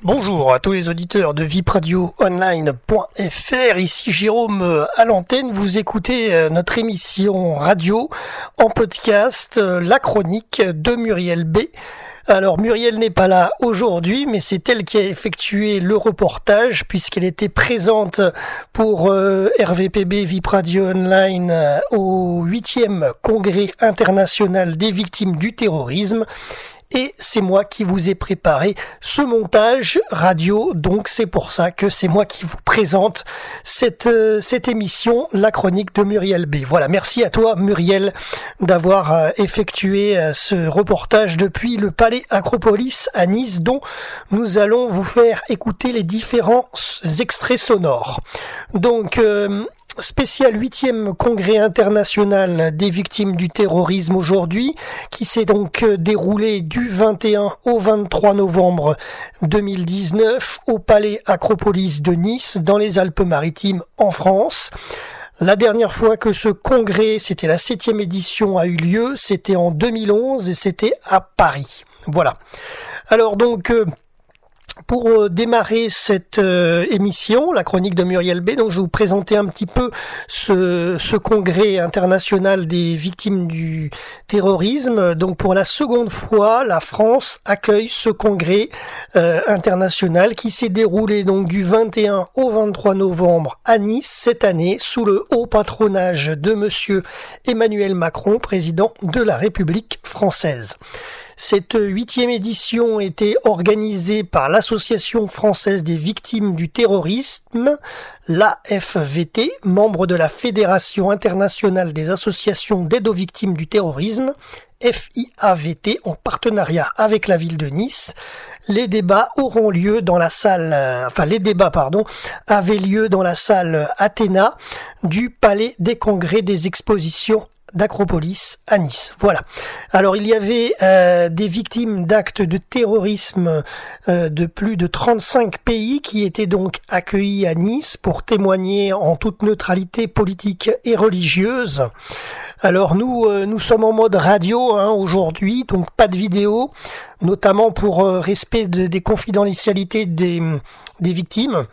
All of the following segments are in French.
Bonjour à tous les auditeurs de vipradioonline.fr, ici Jérôme à l'antenne. Vous écoutez notre émission radio en podcast, La Chronique de Muriel B. Alors Muriel n'est pas là aujourd'hui, mais c'est elle qui a effectué le reportage puisqu'elle était présente pour RVPB VIP Radio Online au 8e Congrès international des victimes du terrorisme. Et c'est moi qui vous ai préparé ce montage radio, donc c'est pour ça que c'est moi qui vous présente cette émission, La Chronique de Muriel B. Voilà, merci à toi Muriel d'avoir effectué ce reportage depuis le Palais Acropolis à Nice, dont nous allons vous faire écouter les différents extraits sonores. Donc... spécial 8e congrès international des victimes du terrorisme aujourd'hui, qui s'est donc déroulé du 21 au 23 novembre 2019 au Palais Acropolis de Nice, dans les Alpes-Maritimes en France. La dernière fois que ce congrès, c'était la 7e édition, a eu lieu, c'était en 2011 et c'était à Paris. Voilà. Alors donc... pour démarrer cette émission, la chronique de Muriel B, donc je vais vous présenter un petit peu ce congrès international des victimes du terrorisme. Donc pour la seconde fois, la France accueille ce congrès international qui s'est déroulé donc du 21 au 23 novembre à Nice cette année, sous le haut patronage de monsieur Emmanuel Macron, président de la République française. Cette 8e édition était organisée par l'Association française des victimes du terrorisme, l'AFVT, membre de la Fédération internationale des associations d'aide aux victimes du terrorisme, FIAVT, en partenariat avec la ville de Nice. Les débats auront lieu dans la salle, avaient lieu dans la salle Athéna du Palais des Congrès des Expositions d'Acropolis à Nice. Voilà. Alors il y avait des victimes d'actes de terrorisme de plus de 35 pays qui étaient donc accueillis à Nice pour témoigner en toute neutralité politique et religieuse. Alors nous sommes en mode radio aujourd'hui, donc pas de vidéo, notamment pour respect des confidentialités des victimes.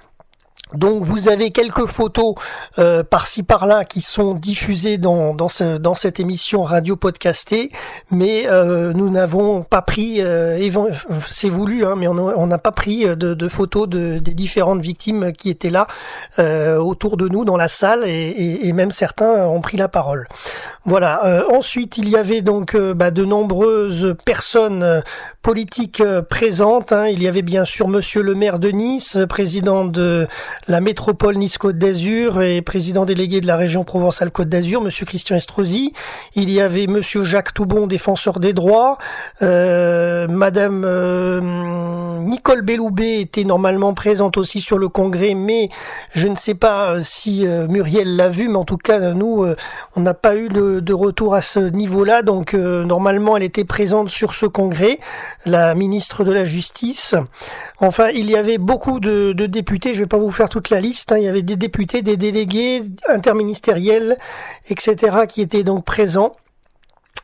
Donc vous avez quelques photos par-ci par-là qui sont diffusées dans cette émission radio podcastée, mais nous n'avons pas pris, c'est voulu, mais on n'a pas pris de photos des différentes victimes qui étaient là autour de nous dans la salle, et même certains ont pris la parole. Voilà. Ensuite, il y avait donc de nombreuses personnes politiques présentes. Il y avait bien sûr monsieur le maire de Nice, président de la métropole Nice-Côte d'Azur et président délégué de la région Provence-Alpes-Côte d'Azur, monsieur Christian Estrosi. Il y avait monsieur Jacques Toubon, défenseur des droits. Madame Nicole Belloubet était normalement présente aussi sur le congrès, mais je ne sais pas si Muriel l'a vu, mais en tout cas, nous, on n'a pas eu de retour à ce niveau-là, donc normalement, elle était présente sur ce congrès, la ministre de la Justice. Enfin, il y avait beaucoup de députés, je ne vais pas vous faire toute la liste, il y avait des députés, des délégués interministériels, etc., qui étaient donc présents.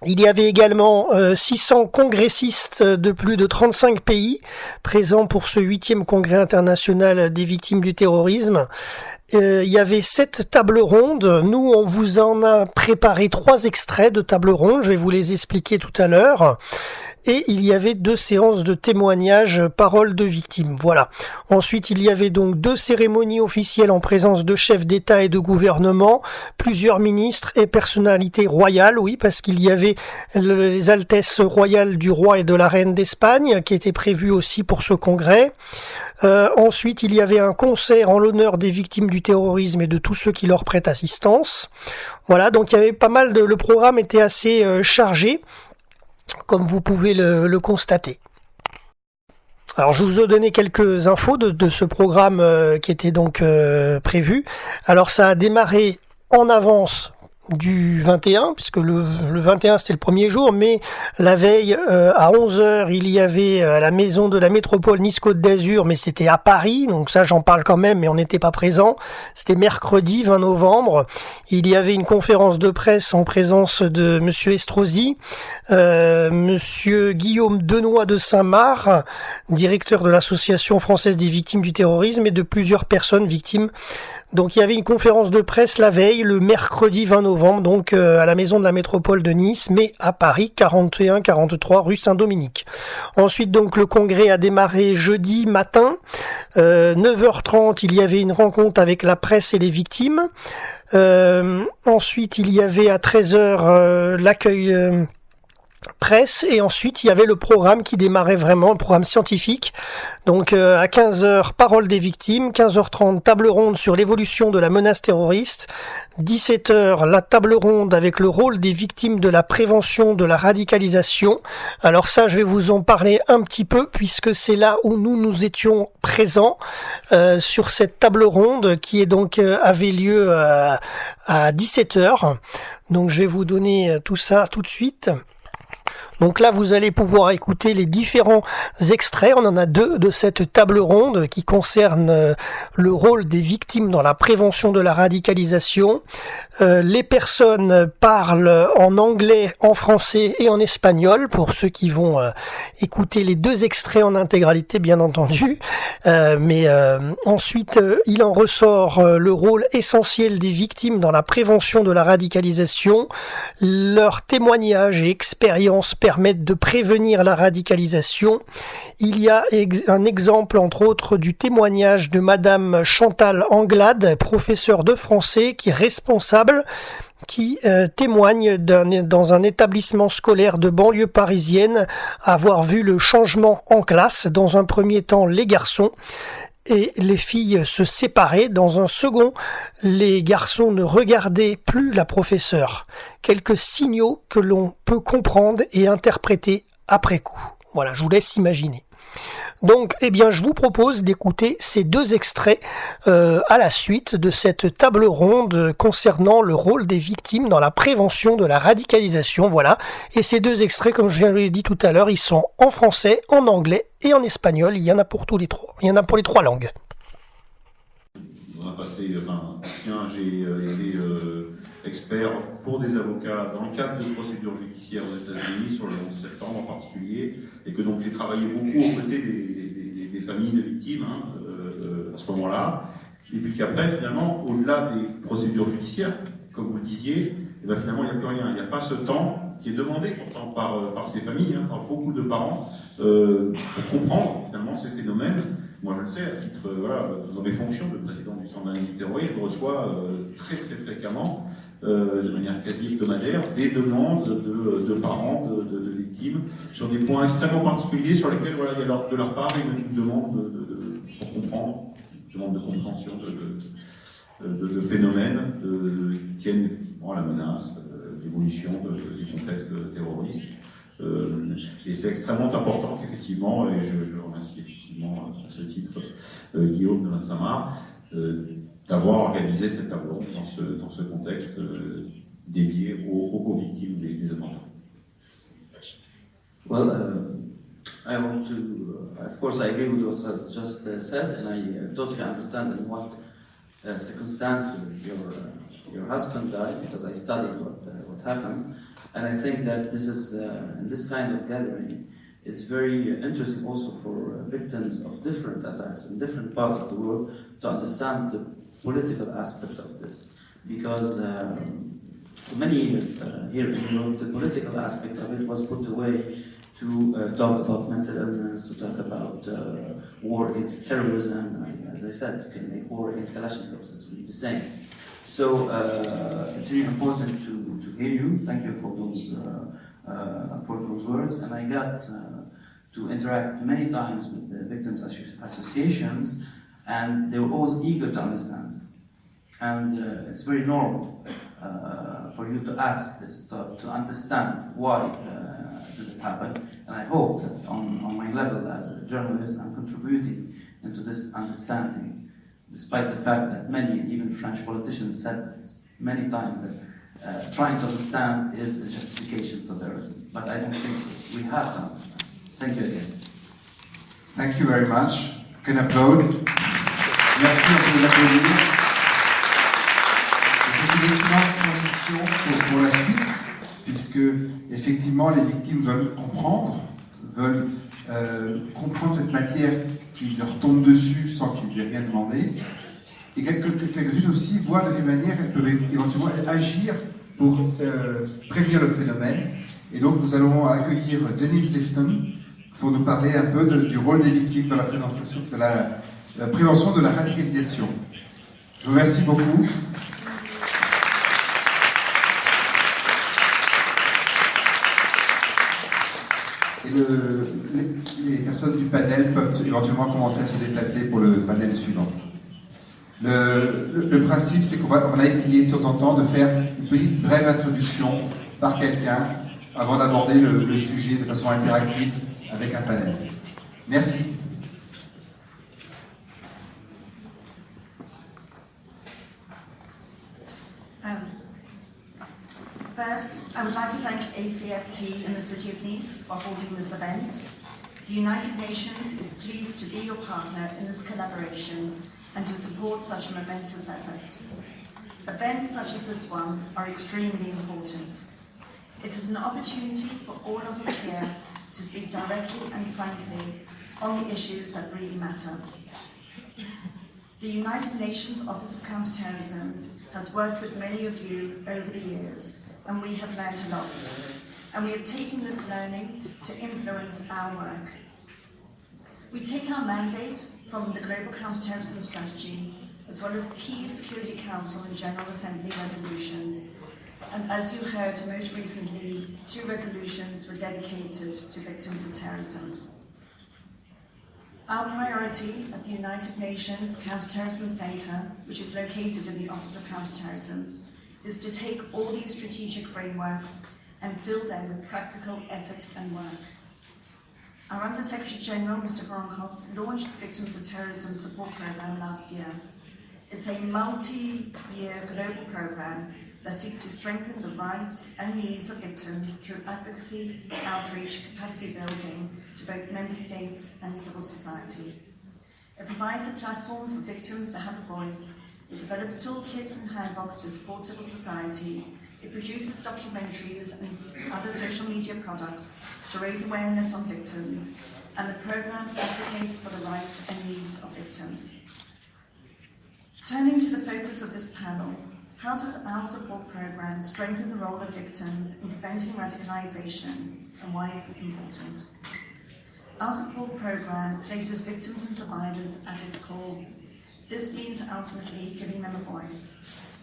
Il y avait également 600 congressistes de plus de 35 pays présents pour ce 8e congrès international des victimes du terrorisme. Il y avait 7 tables rondes. Nous, on vous en a préparé 3 extraits de tables rondes. Je vais vous les expliquer tout à l'heure. Et il y avait 2 séances de témoignages, paroles de victimes. Voilà. Ensuite, il y avait donc 2 cérémonies officielles en présence de chefs d'État et de gouvernement, plusieurs ministres et personnalités royales, oui, parce qu'il y avait les altesses royales du roi et de la reine d'Espagne qui étaient prévues aussi pour ce congrès. Ensuite, il y avait un concert en l'honneur des victimes du terrorisme et de tous ceux qui leur prêtent assistance. Voilà, donc il y avait pas mal le programme était assez chargé, comme vous pouvez le constater. Alors je vous ai donné quelques infos de ce programme qui était donc prévu. Alors ça a démarré en avance du 21, puisque le 21 c'était le premier jour, mais la veille à 11 heures il y avait à la maison de la métropole Nice-Côte d'Azur, mais c'était à Paris, donc ça j'en parle quand même, mais on n'était pas présent. C'était mercredi 20 novembre. Il y avait une conférence de presse en présence de Monsieur Estrosi, Monsieur Guillaume Denoy de Saint-Marc, directeur de l'Association française des victimes du terrorisme, et de plusieurs personnes victimes. Donc il y avait une conférence de presse la veille, le mercredi 20 novembre, donc à la maison de la métropole de Nice, mais à Paris, 41-43 rue Saint-Dominique. Ensuite donc le congrès a démarré jeudi matin, 9h30 il y avait une rencontre avec la presse et les victimes. Ensuite il y avait à 13h l'accueil presse, et ensuite il y avait le programme qui démarrait vraiment, le programme scientifique. Donc à 15h, parole des victimes, 15h30, table ronde sur l'évolution de la menace terroriste, 17h, la table ronde avec le rôle des victimes de la prévention de la radicalisation. Alors ça, je vais vous en parler un petit peu, puisque c'est là où nous étions présents sur cette table ronde qui est donc avait lieu à 17h. Donc je vais vous donner tout ça tout de suite. Donc là, vous allez pouvoir écouter les différents extraits. On en a 2 de cette table ronde qui concerne le rôle des victimes dans la prévention de la radicalisation. Les personnes parlent en anglais, en français et en espagnol pour ceux qui vont écouter les 2 extraits en intégralité, bien entendu. Mais ensuite, il en ressort le rôle essentiel des victimes dans la prévention de la radicalisation. Leurs témoignages et expériences permettent de prévenir la radicalisation. Il y a un exemple, entre autres, du témoignage de Madame Chantal Anglade, professeure de français, qui est responsable, qui témoigne dans un établissement scolaire de banlieue parisienne, avoir vu le changement en classe. Dans un premier temps, les garçons et les filles se séparaient. Dans un second, les garçons ne regardaient plus la professeure. Quelques signaux que l'on peut comprendre et interpréter après coup. Voilà, je vous laisse imaginer. Donc, eh bien, je vous propose d'écouter ces 2 extraits à la suite de cette table ronde concernant le rôle des victimes dans la prévention de la radicalisation. Voilà. Et ces 2 extraits, comme je l'ai dit tout à l'heure, ils sont en français, en anglais et en espagnol. Il y en a pour tous les 3. Il y en a pour les 3 langues. On a passé, j'ai été expert pour des avocats dans le cadre de procédures judiciaires aux États-Unis sur le 11 septembre en particulier, et que donc j'ai travaillé beaucoup aux côtés des familles de victimes à ce moment-là, et puis qu'après finalement, au-delà des procédures judiciaires, comme vous le disiez, et bien finalement il n'y a plus rien, il n'y a pas ce temps qui est demandé pourtant par ces familles, par beaucoup de parents, pour comprendre finalement ces phénomènes. Moi, je le sais, à titre, dans mes fonctions de président du Centre d'analyse du terrorisme, je reçois très très fréquemment, de manière quasi hebdomadaire, des demandes de parents, de victimes, sur des points extrêmement particuliers sur lesquels il y a de leur part une demande pour comprendre, une demande de compréhension de phénomènes qui tiennent effectivement à la menace, l'évolution du contexte terroriste. Et c'est extrêmement important qu'effectivement, et je remercie effectivement à ce titre Guillaume de Saint-Marc, d'avoir organisé cette table ronde dans ce contexte dédié aux victimes des attentats. Well, I want to, of course, I agree with what was just said, and I totally understand in what circumstances your husband died, because I studied what happened. And I think that this is, this kind of gathering is very interesting also for victims of different attacks in different parts of the world to understand the political aspect of this. Because for many years here in Europe, the political aspect of it was put away to talk about mental illness, to talk about war against terrorism. As I said, you can make war against Kalashnikovs, it's really the same. So it's really important to hear you. Thank you for those words. And I got to interact many times with the victims associations, and they were always eager to understand. And it's very normal for you to ask this, to understand why did it happen. And I hope that on my level as a journalist, I'm contributing into this understanding, despite the fact that many, even French politicians, said many times that trying to understand is a justification for terrorism. But I don't think so. We have to understand. Thank you again. Thank you very much. You can applaud. Merci, on peut l'applaudir. C'est une excellente transition pour la suite, puisque effectivement les victimes veulent comprendre cette matière qui leur tombe dessus sans qu'ils aient rien demandé. Et quelques-unes aussi voient de quelle manière elles peuvent éventuellement agir pour prévenir le phénomène. Et donc nous allons accueillir Denise Lifton pour nous parler un peu du rôle des victimes dans la prévention de la radicalisation. Je vous remercie beaucoup. Et les personnes du panel peuvent éventuellement commencer à se déplacer pour le panel suivant. Le principe, c'est qu'on a essayé de temps en temps de faire une petite brève introduction par quelqu'un avant d'aborder le sujet de façon interactive avec un panel. Merci. First, I would like to thank AFT and the City of Nice for holding this event. The United Nations is pleased to be your partner in this collaboration and to support such a momentous effort. Events such as this one are extremely important. It is an opportunity for all of us here to speak directly and frankly on the issues that really matter. The United Nations Office of Counterterrorism has worked with many of you over the years, and we have learned a lot. And we have taken this learning to influence our work. We take our mandate from the Global Counterterrorism Strategy, as well as key Security Council and General Assembly resolutions. And as you heard, most recently, 2 resolutions were dedicated to victims of terrorism. Our priority at the United Nations Counterterrorism Centre, which is located in the Office of Counterterrorism, is to take all these strategic frameworks and fill them with practical effort and work. Our Under-Secretary General, Mr. Voronkov, launched the Victims of Terrorism Support Programme last year. It's a multi-year global programme that seeks to strengthen the rights and needs of victims through advocacy, outreach, capacity building to both member states and civil society. It provides a platform for victims to have a voice. It develops toolkits and handbooks to support civil society. It produces documentaries and other social media products to raise awareness on victims, and the programme advocates for the rights and needs of victims. Turning to the focus of this panel, how does our support programme strengthen the role of victims in preventing radicalisation, and why is this important? Our support programme places victims and survivors at its core. This means ultimately giving them a voice.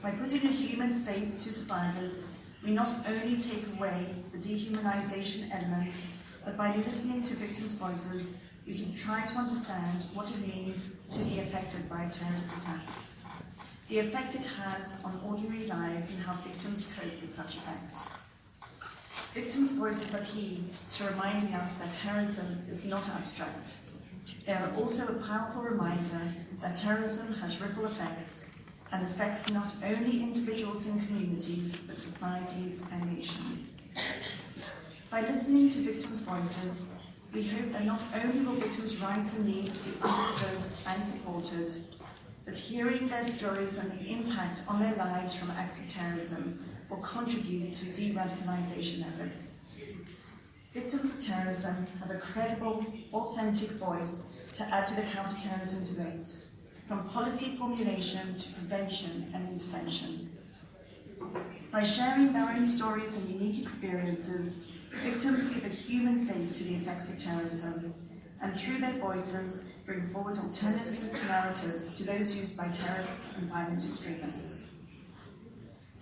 By putting a human face to survivors, we not only take away the dehumanisation element, but by listening to victims' voices, we can try to understand what it means to be affected by a terrorist attack. The effect it has on ordinary lives and how victims cope with such effects. Victims' voices are key to reminding us that terrorism is not abstract. They are also a powerful reminder that terrorism has ripple effects and affects not only individuals and communities, but societies and nations. By listening to victims' voices, we hope that not only will victims' rights and needs be understood and supported, but hearing their stories and the impact on their lives from acts of terrorism will contribute to de-radicalisation efforts. Victims of terrorism have a credible, authentic voice to add to the counter-terrorism debate, from policy formulation to prevention and intervention. By sharing their own stories and unique experiences, victims give a human face to the effects of terrorism, and through their voices bring forward alternative narratives to those used by terrorists and violent extremists.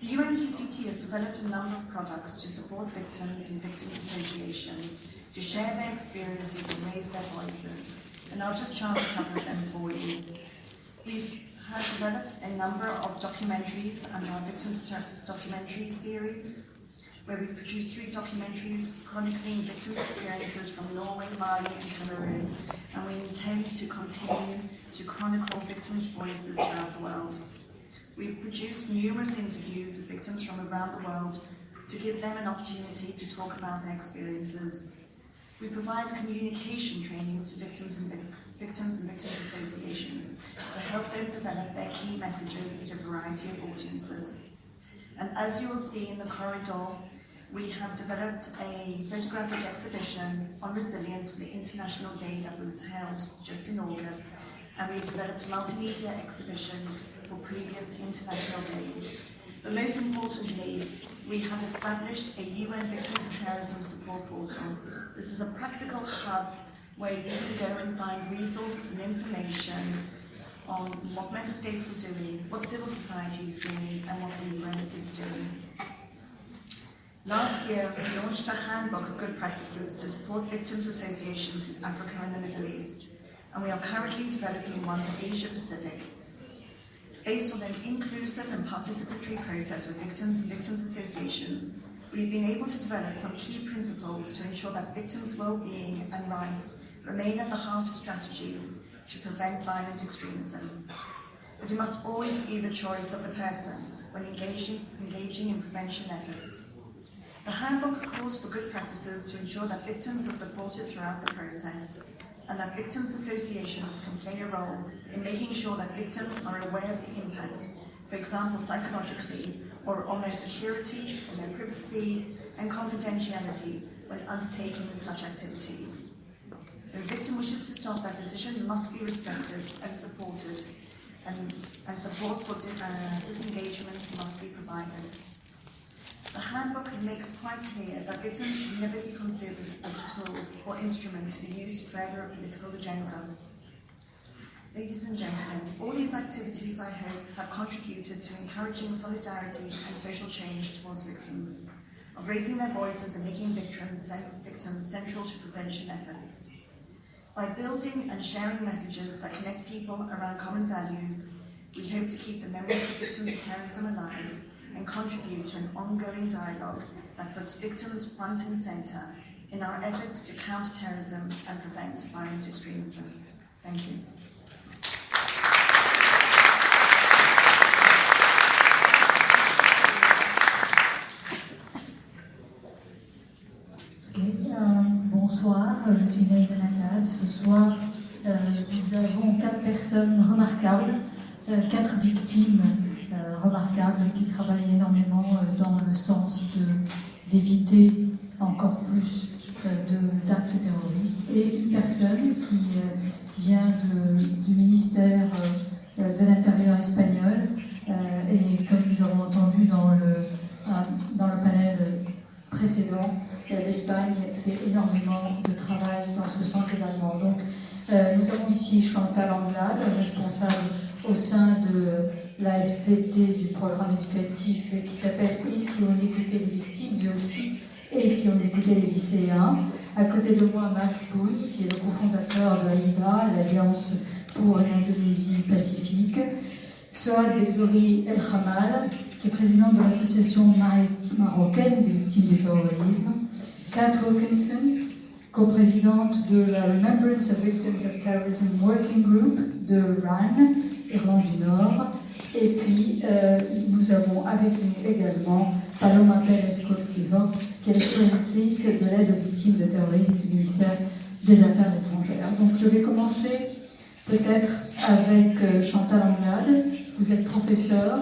The UNCCT has developed a number of products to support victims and victims associations to share their experiences and raise their voices, and I'll just chart a couple of them for you. We have developed a number of documentaries under our Victims Documentary series, where we produced 3 documentaries chronicling victims' experiences from Norway, Mali and Cameroon, and we intend to continue to chronicle victims' voices throughout the world. we've produced numerous interviews with victims from around the world to give them an opportunity to talk about their experiences. We provide communication trainings to victims and victims associations to help them develop their key messages to a variety of audiences. And as you will see in the corridor, we have developed a photographic exhibition on resilience for the International Day that was held just in August, and we developed multimedia exhibitions for previous international days. But most importantly, we have established a UN Victims of Terrorism support portal. This is a practical hub where you can go and find resources and information on what member states are doing, what civil society is doing, and what the UN is doing. Last year, we launched a handbook of good practices to support victims associations in Africa and the Middle East, and we are currently developing one for Asia Pacific. Based on an inclusive and participatory process with victims and victims associations, we've been able to develop some key principles to ensure that victims' well-being and rights remain at the heart of strategies to prevent violent extremism. But it must always be the choice of the person when engaging in prevention efforts. The handbook calls for good practices to ensure that victims are supported throughout the process, and that victims associations can play a role in making sure that victims are aware of the impact, for example psychologically, or on their security, on their privacy and confidentiality when undertaking such activities. If a victim wishes to stop, that decision must be respected and supported, and support for disengagement must be provided. The handbook makes quite clear that victims should never be considered as a tool or instrument to be used to further a political agenda. Ladies and gentlemen, all these activities, I hope, have contributed to encouraging solidarity and social change towards victims, of raising their voices and making victims central to prevention efforts. By building and sharing messages that connect people around common values, we hope to keep the memories of victims of terrorism alive and contribute to an ongoing dialogue that puts victims front and centre in our efforts to counter terrorism and prevent violent extremism. Thank you. Bonsoir, je suis Naïda Nakad. Ce soir, nous avons 4 personnes remarquables, 4 victimes remarquables qui travaillent énormément dans le sens d'éviter encore plus d'actes terroristes, et une personne qui vient du ministère de l'Intérieur espagnol, et comme nous avons entendu dans le panel précédent, l'Espagne fait énormément de travail dans ce sens également. Donc, nous avons ici Chantal Anglade, responsable au sein de l'AFPT du programme éducatif qui s'appelle « Et si on écoutait les victimes », mais aussi « Et si on écoutait les lycéens ». À côté de moi, Max Poun, qui est le cofondateur de AIDA, l'Alliance pour l'Indonésie Pacifique. Soad Beddouri El Hamal, qui est président de l'association marocaine des victimes du terrorisme. Kat Wilkinson, coprésidente de la Remembrance of Victims of Terrorism Working Group de Rann, Irlande du Nord. Et puis, nous avons avec nous également Paloma Pérez Cortijo, qui est l'exploratrice de l'aide aux victimes de terrorisme du ministère des Affaires étrangères. Donc, je vais commencer peut-être avec Chantal Anglade. Vous êtes professeur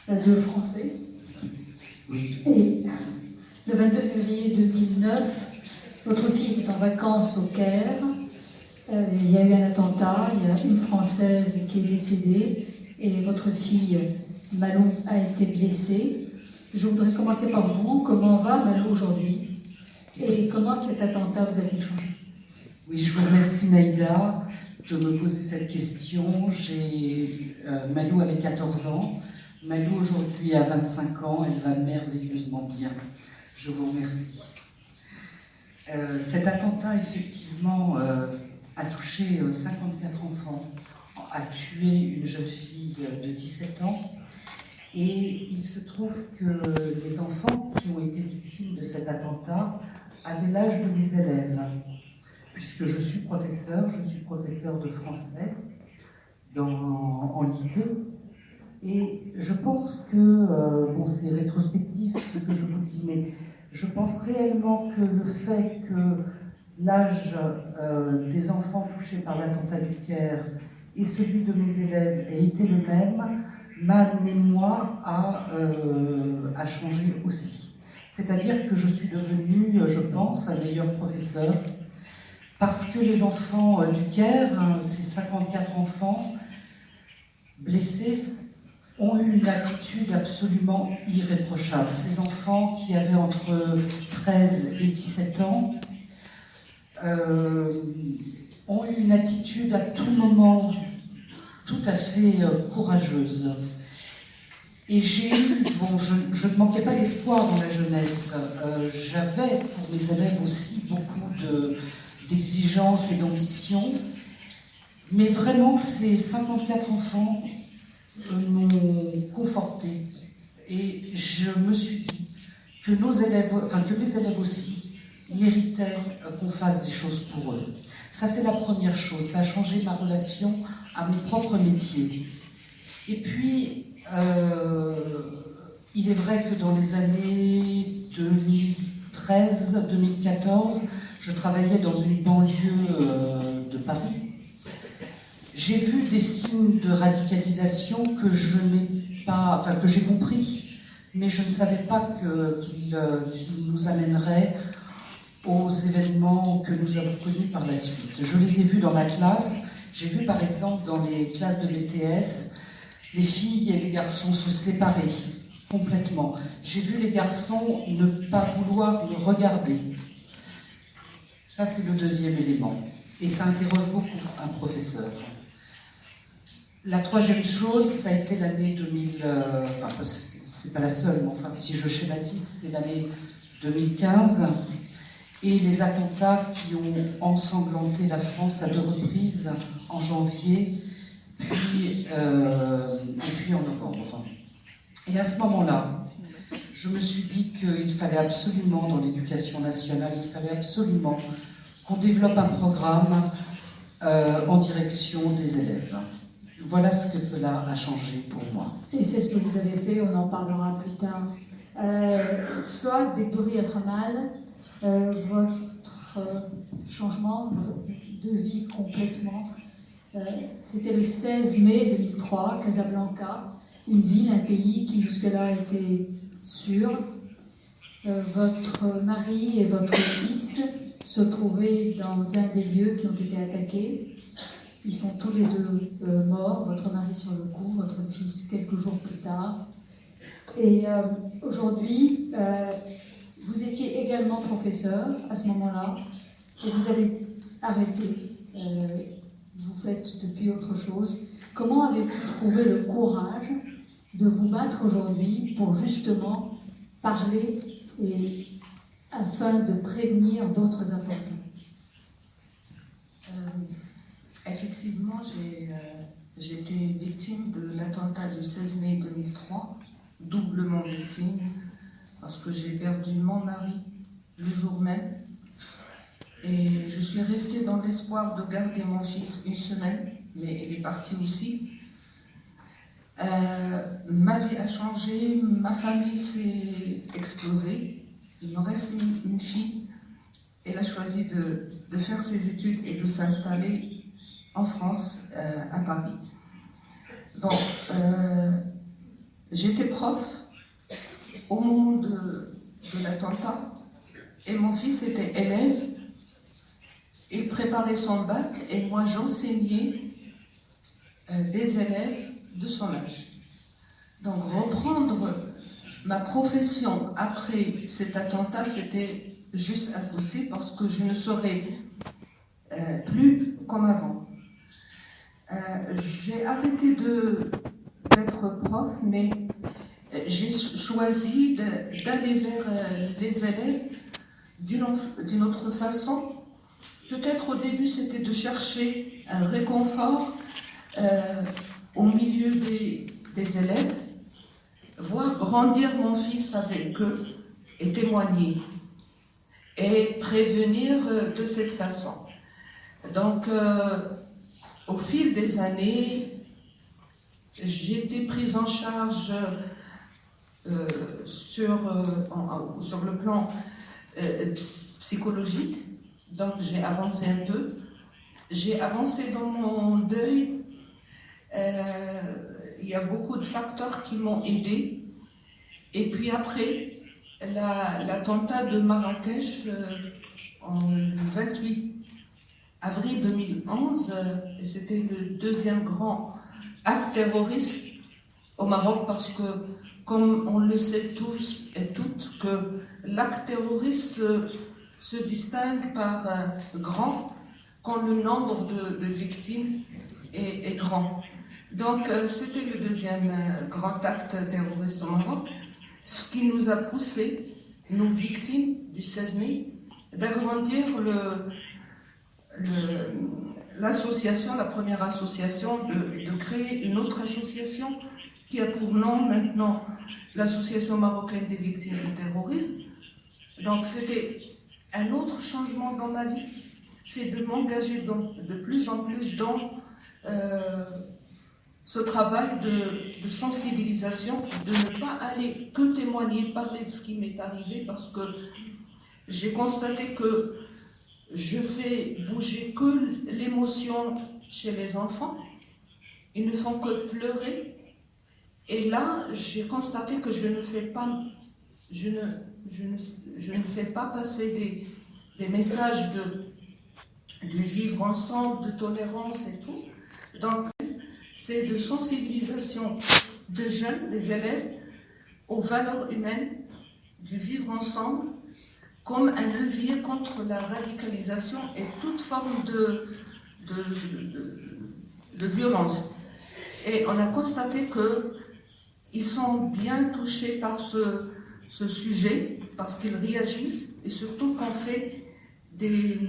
de français. Oui. Et le 22 février 2009, votre fille était en vacances au Caire. Il y a eu un attentat, il y a une Française qui est décédée et votre fille Malou a été blessée. Je voudrais commencer par vous. Comment va Malou aujourd'hui et comment cet attentat vous a-t-il changé? Oui, je vous remercie Naïda de me poser cette question. Malou avait 14 ans. Malou aujourd'hui a 25 ans. Elle va merveilleusement bien. Je vous remercie. Cet attentat, effectivement, a touché 54 enfants, a tué une jeune fille de 17 ans. Et il se trouve que les enfants qui ont été victimes de cet attentat avaient l'âge de mes élèves. Puisque je suis professeur de français en lycée. Et je pense que, bon, c'est rétrospectif ce que je vous dis, mais je pense réellement que le fait que l'âge des enfants touchés par l'attentat du Caire et celui de mes élèves ait été le même m'a amené, moi, à changer aussi. C'est-à-dire que je suis devenue, je pense, un meilleur professeur, parce que les enfants du Caire, ces 54 enfants blessés, ont eu une attitude absolument irréprochable. Ces enfants qui avaient entre 13 et 17 ans ont eu une attitude à tout moment tout à fait courageuse. Et j'ai eu, bon, je ne manquais pas d'espoir dans la jeunesse. J'avais pour mes élèves aussi beaucoup d'exigences et d'ambition. Mais vraiment, ces 54 enfants m'ont conforté. Et je me suis dit que nos élèves, enfin que mes élèves aussi, méritaient qu'on fasse des choses pour eux. Ça, c'est la première chose. Ça a changé ma relation à mon propre métier. Et puis, il est vrai que dans les années 2013-2014, je travaillais dans une banlieue de Paris. J'ai vu des signes de radicalisation que je n'ai pas, enfin que j'ai compris, mais je ne savais pas qu'ils nous amèneraient aux événements que nous avons connus par la suite. Je les ai vus dans ma classe. J'ai vu par exemple dans les classes de BTS, les filles et les garçons se séparer complètement. J'ai vu les garçons ne pas vouloir me regarder. Ça, c'est le deuxième élément. Et ça interroge beaucoup un professeur. La troisième chose, ça a été l'année 2000, enfin, c'est pas la seule, mais enfin, si je schématise, c'est l'année 2015, et les attentats qui ont ensanglanté la France à 2 reprises, en janvier, puis en novembre. Et à ce moment-là, je me suis dit qu'il fallait absolument, dans l'éducation nationale, il fallait absolument qu'on développe un programme en direction des élèves. Voilà ce que cela a changé pour moi. Et c'est ce que vous avez fait, on en parlera plus tard. Soit Bekdouri El-Hamal, votre changement de vie complètement, c'était le 16 mai 2003, Casablanca, une ville, un pays qui jusque-là était sûr. Votre mari et votre fils se trouvaient dans un des lieux qui ont été attaqués. Ils sont tous les deux morts, votre mari sur le coup, votre fils quelques jours plus tard. Et aujourd'hui, vous étiez également professeur à ce moment-là, et vous avez arrêté. Vous faites depuis autre chose. Comment avez-vous trouvé le courage de vous battre aujourd'hui pour justement parler et afin de prévenir d'autres attentats? Effectivement, j'ai été victime de l'attentat du 16 mai 2003, doublement victime, parce que j'ai perdu mon mari le jour même. Et je suis restée dans l'espoir de garder mon fils une semaine, mais il est parti aussi. Ma vie a changé, ma famille s'est explosée. Il me reste une fille. Elle a choisi de faire ses études et de s'installer en France, à Paris. Donc, j'étais prof au moment de l'attentat et mon fils était élève. Il préparait son bac et moi j'enseignais des élèves de son âge. Donc reprendre ma profession après cet attentat, c'était juste impossible parce que je ne serais plus comme avant. J'ai arrêté d'être prof, mais j'ai choisi d'aller vers les élèves d'une autre façon. Peut-être au début, c'était de chercher un réconfort au milieu des élèves, voir grandir mon fils avec eux et témoigner et prévenir de cette façon. Donc, au fil des années, j'ai été prise en charge sur le plan psychologique, donc j'ai avancé un peu. J'ai avancé dans mon deuil. Il y a beaucoup de facteurs qui m'ont aidé. Et puis après, l'attentat de Marrakech en 28 avril 2011, c'était le deuxième grand acte terroriste au Maroc, parce que, comme on le sait tous et toutes, que l'acte terroriste se distingue par grand quand le nombre de victimes est grand. Donc c'était le deuxième grand acte terroriste au Maroc, ce qui nous a poussé, nos victimes du 16 mai, d'agrandir l'association, la première association, de créer une autre association qui a pour nom maintenant l'Association marocaine des victimes du terrorisme. Donc c'était un autre changement dans ma vie, c'est de m'engager de plus en plus dans ce travail de sensibilisation, de ne pas aller que témoigner, parler de ce qui m'est arrivé, parce que j'ai constaté que je fais bouger que l'émotion chez les enfants. Ils ne font que pleurer. Et là, j'ai constaté que je ne fais pas passer des messages de vivre ensemble, de tolérance et tout. Donc, c'est de sensibilisation de jeunes, des élèves, aux valeurs humaines, du vivre ensemble, comme un levier contre la radicalisation et toute forme de violence. Et on a constaté qu'ils sont bien touchés par ce sujet, parce qu'ils réagissent, et surtout qu'on fait des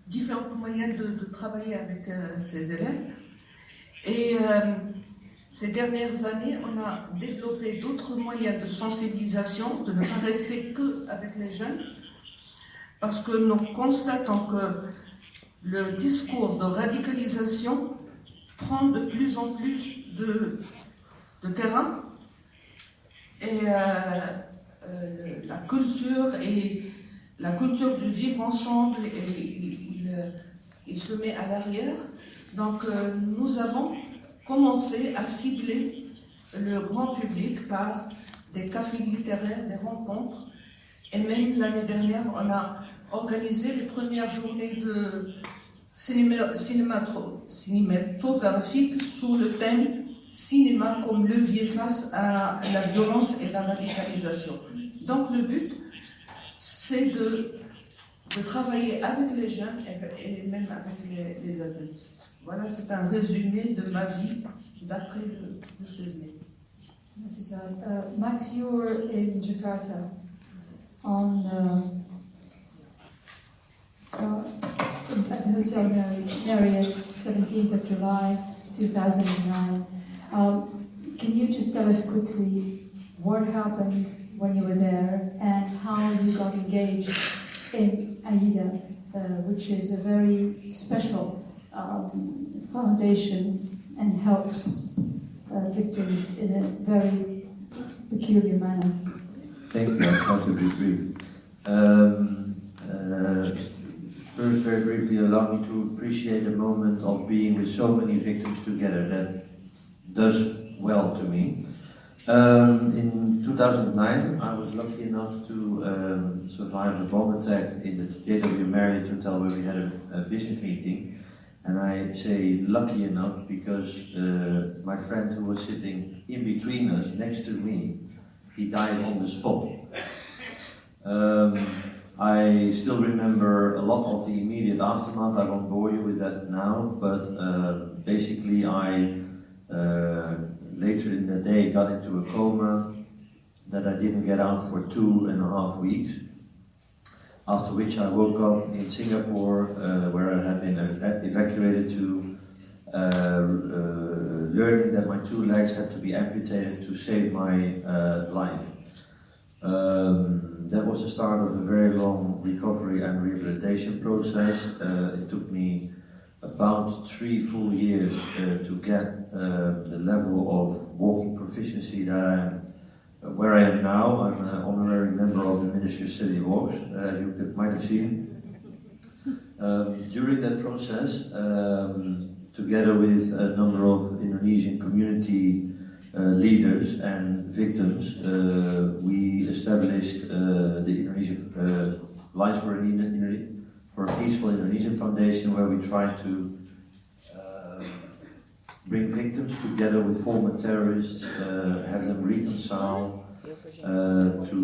différents moyens de travailler avec ces élèves. Et ces dernières années, on a développé d'autres moyens de sensibilisation, de ne pas rester qu'avec les jeunes, parce que nous constatons que le discours de radicalisation prend de plus en plus de terrain, et la culture du vivre ensemble, il se met à l'arrière. Donc nous avons commencé à cibler le grand public par des cafés littéraires, des rencontres, et même l'année dernière, on a organisé les premières journées de cinématographique sous le thème « Cinéma comme levier face à la violence et la radicalisation ». Donc le but, c'est de travailler avec les jeunes et même avec les adultes. Voilà, c'est un résumé de ma vie d'après le 16 mai. This is right. Max, you were in Jakarta on at the Hotel Marriott, 17th of July, 2009. Can you just tell us quickly what happened when you were there and how you got engaged in AIDA, which is a very special foundation and helps victims in a very peculiar manner? Thank you. I'll try to be brief. First, very briefly, allow me to appreciate the moment of being with so many victims together. That does well to me. In 2009, I was lucky enough to survive a bomb attack in the JW Marriott Hotel where we had a business meeting. And I say lucky enough because my friend who was sitting in between us, next to me, he died on the spot. I still remember a lot of the immediate aftermath. I won't bore you with that now, but basically I later in the day got into a coma that I didn't get out for 2.5 weeks. After which I woke up in Singapore, where I had been evacuated to, learning that my 2 legs had to be amputated to save my life. That was the start of a very long recovery and rehabilitation process. It took me about 3 full years to get the level of walking proficiency that I am, where I am now. I'm an honorary member of the Ministry of City Walks, as you might have seen. During that process, together with a number of Indonesian community leaders and victims, we established the Indonesian Lines for a Peaceful Indonesian Foundation, where we try to bring victims together with former terrorists, have them reconcile, to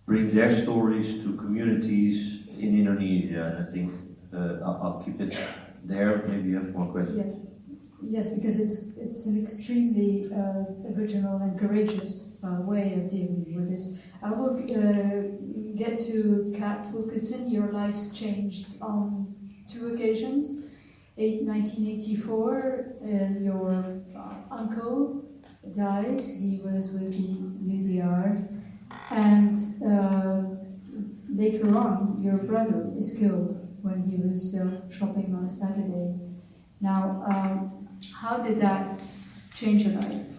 bring their stories to communities in Indonesia. And I think I'll keep it there. Maybe you have more questions. Yes, because it's an extremely original and courageous way of dealing with this. I will get to Kat Wilkinson. Your life's changed on 2 occasions. 1984, your uncle dies. He was with the UDR, and later on, your brother is killed when he was shopping on a Saturday. Now, how did that change your life?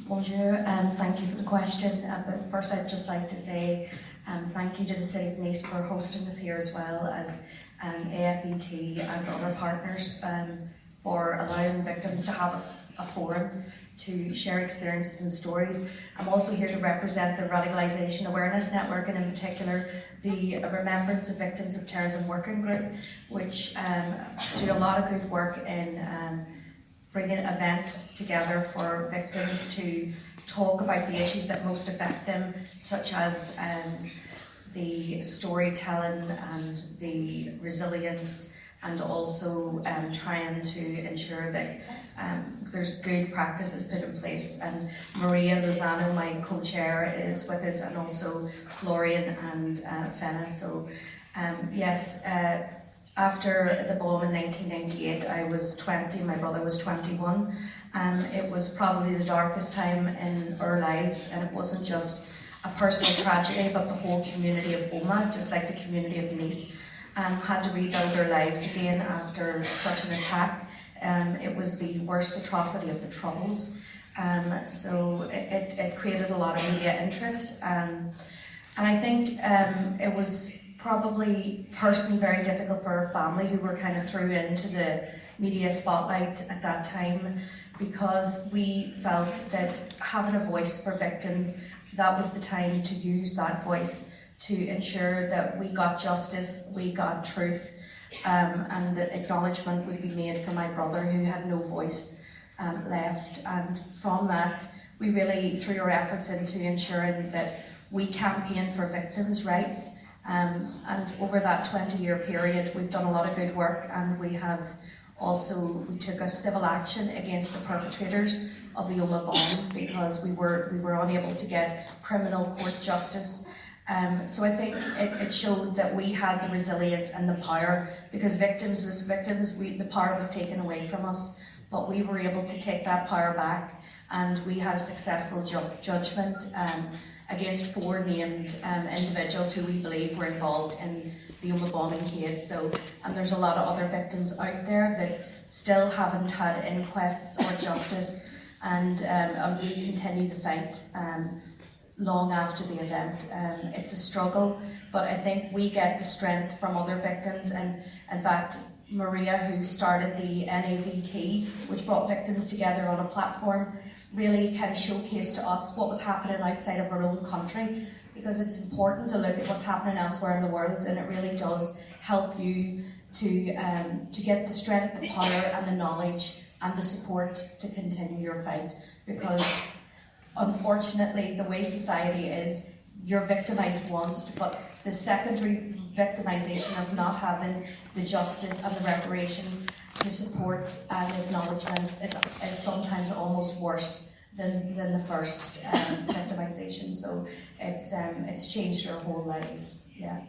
Bonjour, and thank you for the question. But first, I'd just like to say thank you to the City of Nice for hosting us here, as well as AFET and other partners for allowing victims to have a forum to share experiences and stories. I'm also here to represent the Radicalisation Awareness Network, and in particular the Remembrance of Victims of Terrorism Working Group, which do a lot of good work in bringing events together for victims to talk about the issues that most affect them, such as the storytelling and the resilience, and also trying to ensure that there's good practices put in place. And Maria Lozano, my co-chair, is with us, and also Florian and Fenna. So yes, after the bomb in 1998, I was 20, my brother was 21. It was probably the darkest time in our lives, and it wasn't just a personal tragedy, but the whole community of Omagh, just like the community of Nice, had to rebuild their lives again after such an attack. It was the worst atrocity of the Troubles, so it created a lot of media interest, and I think it was probably personally very difficult for our family, who were kind of thrown into the media spotlight at that time, because we felt that having a voice for victims, that was the time to use that voice to ensure that we got justice, we got truth, and that acknowledgement would be made for my brother, who had no voice left. And from that, we really threw our efforts into ensuring that we campaign for victims' rights. And over that 20-year period, we've done a lot of good work, and we took a civil action against the perpetrators of the Omagh bomb, because we were unable to get criminal court justice. So I think it showed that we had the resilience and the power, because the power was taken away from us, but we were able to take that power back, and we had a successful judgment against 4 named individuals who we believe were involved in the Omagh bombing case. And there's a lot of other victims out there that still haven't had inquests or justice, and we continue the fight long after the event. It's a struggle, but I think we get the strength from other victims, and in fact, Maria, who started the NAVT, which brought victims together on a platform, really kind of showcased to us what was happening outside of our own country, because it's important to look at what's happening elsewhere in the world, and it really does help you to get the strength, the power and the knowledge and the support to continue your fight. Because unfortunately, the way society is, you're victimised once, but the secondary victimisation of not having the justice and the reparations, the support and acknowledgement is sometimes almost worse than the first victimisation. So it's changed our whole lives. Yeah.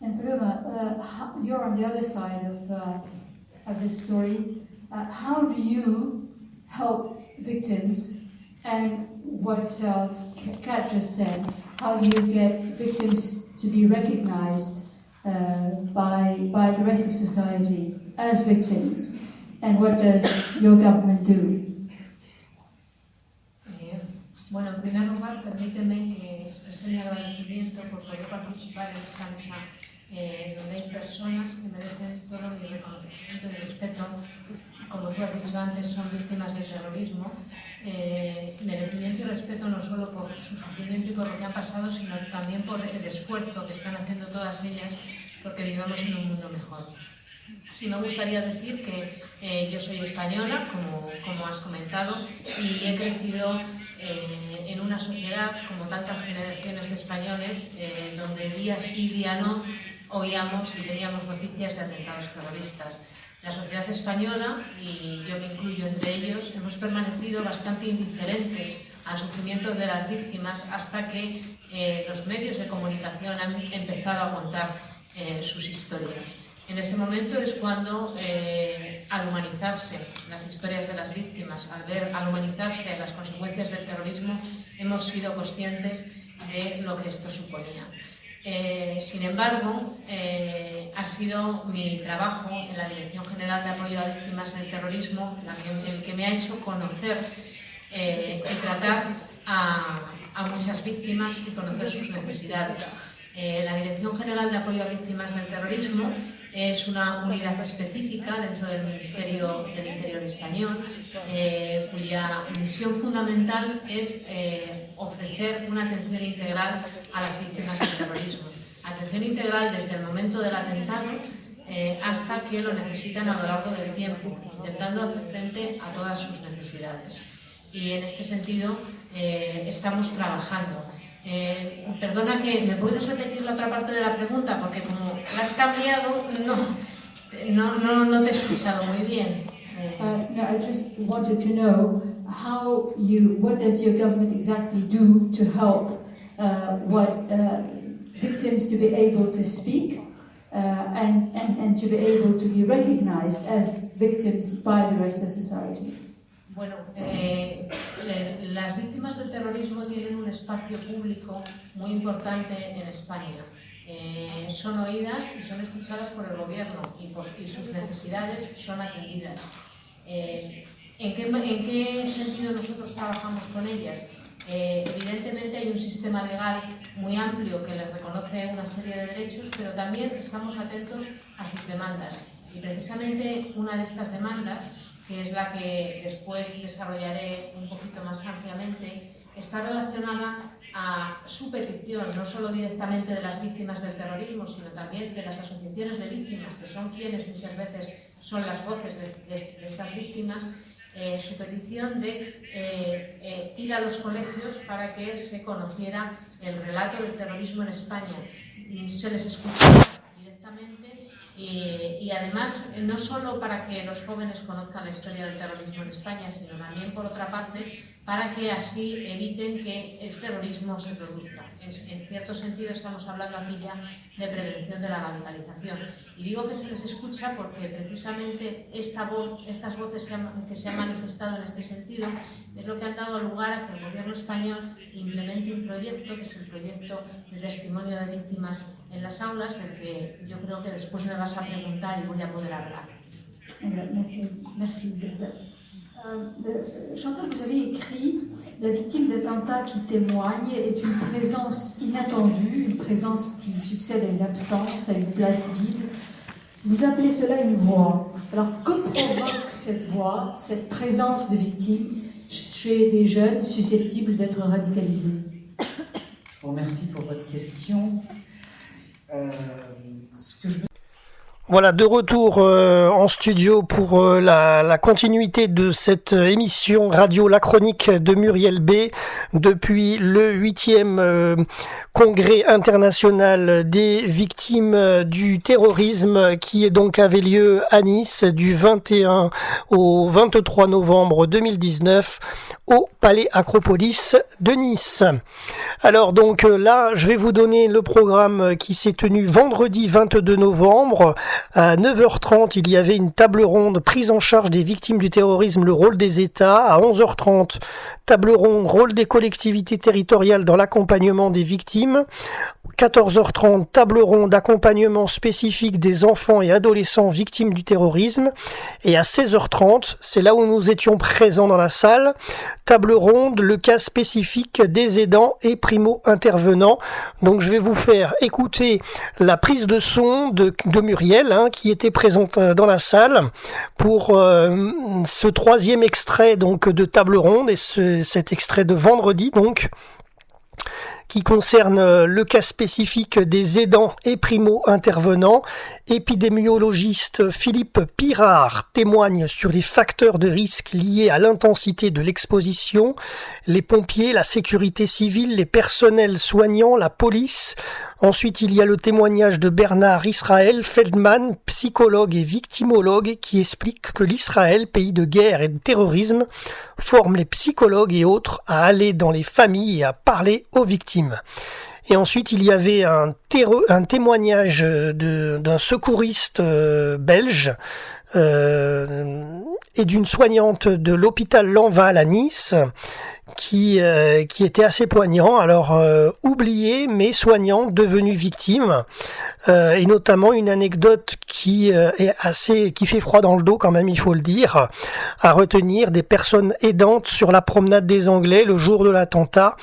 And Paloma, you're on the other side of this story. How do you help victims? And what Kat just said, how do you get victims to be recognized by the rest of society as victims? And what does your government do? Bueno, en primer lugar, permíteme que exprese mi agradecimiento por poder participar en esta mesa donde hay personas que merecen todo mi reconocimiento y respeto. Como tú has dicho antes, son víctimas del terrorismo. Merecimiento y respeto no solo por su sufrimiento y por lo que han pasado, sino también por el esfuerzo que están haciendo todas ellas porque vivamos en un mundo mejor. Sí me gustaría decir que yo soy española, como has comentado, y he crecido en una sociedad, como tantas generaciones de españoles, donde día sí, día no, oíamos y teníamos noticias de atentados terroristas. La sociedad española, y yo me incluyo entre ellos, hemos permanecido bastante indiferentes al sufrimiento de las víctimas hasta que los medios de comunicación han empezado a contar sus historias. En ese momento es cuando, al humanizarse las historias de las víctimas, al humanizarse las consecuencias del terrorismo, hemos sido conscientes de lo que esto suponía. Sin embargo, ha sido mi trabajo en la Dirección General de Apoyo a Víctimas del Terrorismo el que me ha hecho conocer y tratar a muchas víctimas y conocer sus necesidades. La Dirección General de Apoyo a Víctimas del Terrorismo es una unidad específica dentro del Ministerio del Interior español, cuya misión fundamental es ofrecer una atención integral a las víctimas del terrorismo. Atención integral desde el momento del atentado hasta que lo necesitan a lo largo del tiempo, intentando hacer frente a todas sus necesidades. Y en este sentido estamos trabajando. Perdona, que ¿me puedes repetir la otra parte de la pregunta? Porque como la has cambiado, no te he escuchado muy bien. No, I just wanted to know what does your government exactly do to help victims to be able to speak and to be able to be recognized as victims by the rest of society. Bueno, las víctimas del terrorismo tienen un espacio público muy importante en España. Son oídas y son escuchadas por el gobierno y sus necesidades son atendidas. ¿En qué sentido nosotros trabajamos con ellas? Evidentemente hay un sistema legal muy amplio que les reconoce una serie de derechos, pero también estamos atentos a sus demandas. Y precisamente una de estas demandas, que es la que después desarrollaré un poquito más ampliamente, está relacionada a su petición, no solo directamente de las víctimas del terrorismo, sino también de las asociaciones de víctimas, que son quienes muchas veces son las voces de estas víctimas, su petición de ir a los colegios para que se conociera el relato del terrorismo en España. Se les escucha directamente. Y además, no solo para que los jóvenes conozcan la historia del terrorismo en España, sino también, por otra parte, para que así eviten que el terrorismo se produzca. En cierto sentido, estamos hablando aquí ya de prevención de la radicalización. Y digo que se les escucha porque precisamente estas voces que se han manifestado en este sentido es lo que han dado lugar a que el gobierno español implemente un proyecto, que es el proyecto de testimonio de víctimas en las aulas, del que yo creo que después me vas a preguntar y voy a poder hablar. Merci. Chantal, vous avez écrit « La victime d'attentat qui témoigne est une présence inattendue, une présence qui succède à une absence, à une place vide. Vous appelez cela une voix. Alors, que provoque cette voix, cette présence de victime chez des jeunes susceptibles d'être radicalisés ?» Je vous remercie pour votre question. Voilà, de retour en studio pour la continuité de cette émission radio La Chronique de Muriel B. depuis le 8e congrès international des victimes du terrorisme qui donc avait lieu à Nice du 21 au 23 novembre 2019 au Palais Acropolis de Nice. Alors donc là, je vais vous donner le programme qui s'est tenu vendredi 22 novembre À 9h30, il y avait une table ronde prise en charge des victimes du terrorisme, le rôle des États. À 11h30, table ronde, rôle des collectivités territoriales dans l'accompagnement des victimes. 14h30, table ronde, accompagnement spécifique des enfants et adolescents victimes du terrorisme. Et à 16h30, c'est là où nous étions présents dans la salle, table ronde, le cas spécifique des aidants et primo-intervenants. Donc je vais vous faire écouter la prise de son de Muriel, qui était présente dans la salle pour ce troisième extrait donc de table ronde et cet extrait de vendredi donc, qui concerne le cas spécifique des aidants et primo-intervenants. Épidémiologiste Philippe Pirard témoigne sur les facteurs de risque liés à l'intensité de l'exposition, les pompiers, la sécurité civile, les personnels soignants, la police. Ensuite, il y a le témoignage de Bernard Israël Feldman, psychologue et victimologue, qui explique que l'Israël, pays de guerre et de terrorisme, forme les psychologues et autres à aller dans les familles et à parler aux victimes. Et ensuite, il y avait un témoignage d'un secouriste belge et d'une soignante de l'hôpital Lanval à Nice qui était assez poignant. Alors oublié mais soignant, devenu victime, et notamment une anecdote qui fait froid dans le dos quand même, il faut le dire, à retenir, des personnes aidantes sur la promenade des Anglais le jour de l'attentat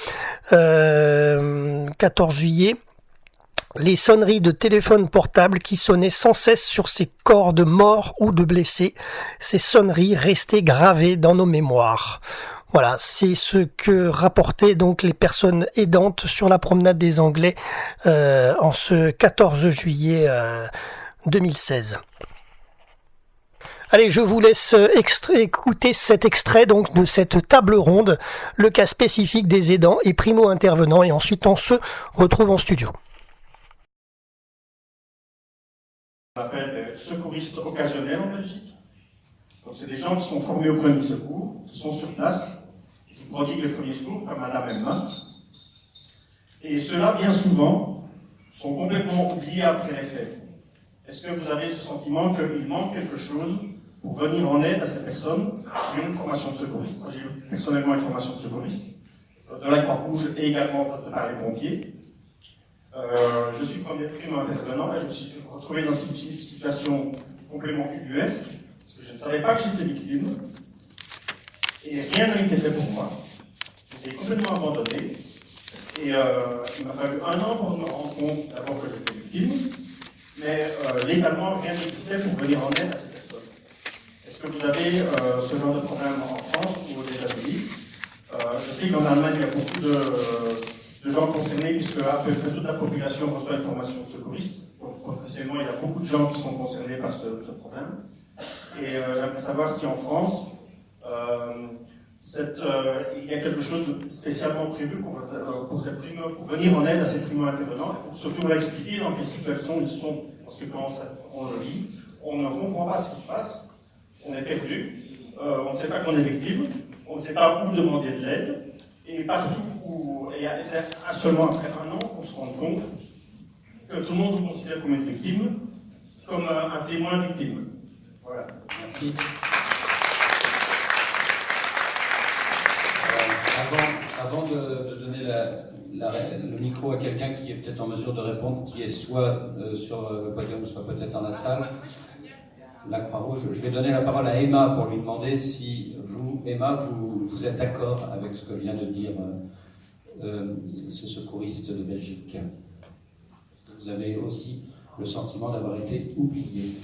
14 juillet. Les sonneries de téléphone portable qui sonnaient sans cesse sur ces corps de morts ou de blessés, ces sonneries restaient gravées dans nos mémoires. Voilà, c'est ce que rapportaient donc les personnes aidantes sur la promenade des Anglais en ce 14 juillet 2016. Allez, je vous laisse écouter cet extrait donc de cette table ronde, le cas spécifique des aidants et primo-intervenants, et ensuite on se retrouve en studio. On appelle des secouristes occasionnels en Belgique. Donc c'est des gens qui sont formés au premier secours, qui sont sur place, et qui prodiguent le premier secours, comme Madame Elma. Et ceux-là, bien souvent, sont complètement oubliés après les faits. Est-ce que vous avez ce sentiment qu'il manque quelque chose pour venir en aide à ces personnes qui ont une formation de secouriste? Moi, j'ai eu personnellement une formation de secouriste, de la Croix-Rouge et également par les pompiers. Je suis premier primo-intervenant et je me suis retrouvé dans une situation complètement ubuesque, parce que je ne savais pas que j'étais victime, et rien n'a été fait pour moi. J'étais complètement abandonné, et il m'a fallu 1 an pour me rendre compte d'abord que j'étais victime, mais légalement rien n'existait pour venir en aide à ces personnes. Est-ce que vous avez ce genre de problème en France ou aux États-Unis? Je sais qu'en Allemagne il y a beaucoup de gens concernés, puisque à peu près toute la population reçoit une formation de secouriste. Donc, potentiellement, il y a beaucoup de gens qui sont concernés par ce problème. Et j'aimerais savoir si en France, il y a quelque chose de spécialement prévu pour venir en aide à ces primo-intervenants, pour surtout leur expliquer dans quelles situations ils sont. Parce que quand on le vit, on ne comprend pas ce qui se passe, on est perdu, on ne sait pas qu'on est victime, on ne sait pas où demander de l'aide. Et partout et c'est seulement après 1 an qu'on se rend compte que tout le monde vous considère comme une victime, comme un témoin victime. Voilà. Merci. Avant de donner le micro à quelqu'un qui est peut-être en mesure de répondre, qui est soit sur le podium, soit peut-être dans la salle, la Croix-Rouge, je vais donner la parole à Emma pour lui demander si vous, Emma, vous êtes d'accord avec ce que vient de dire ce secouriste de Belgique. Vous avez aussi le sentiment d'avoir été oublié.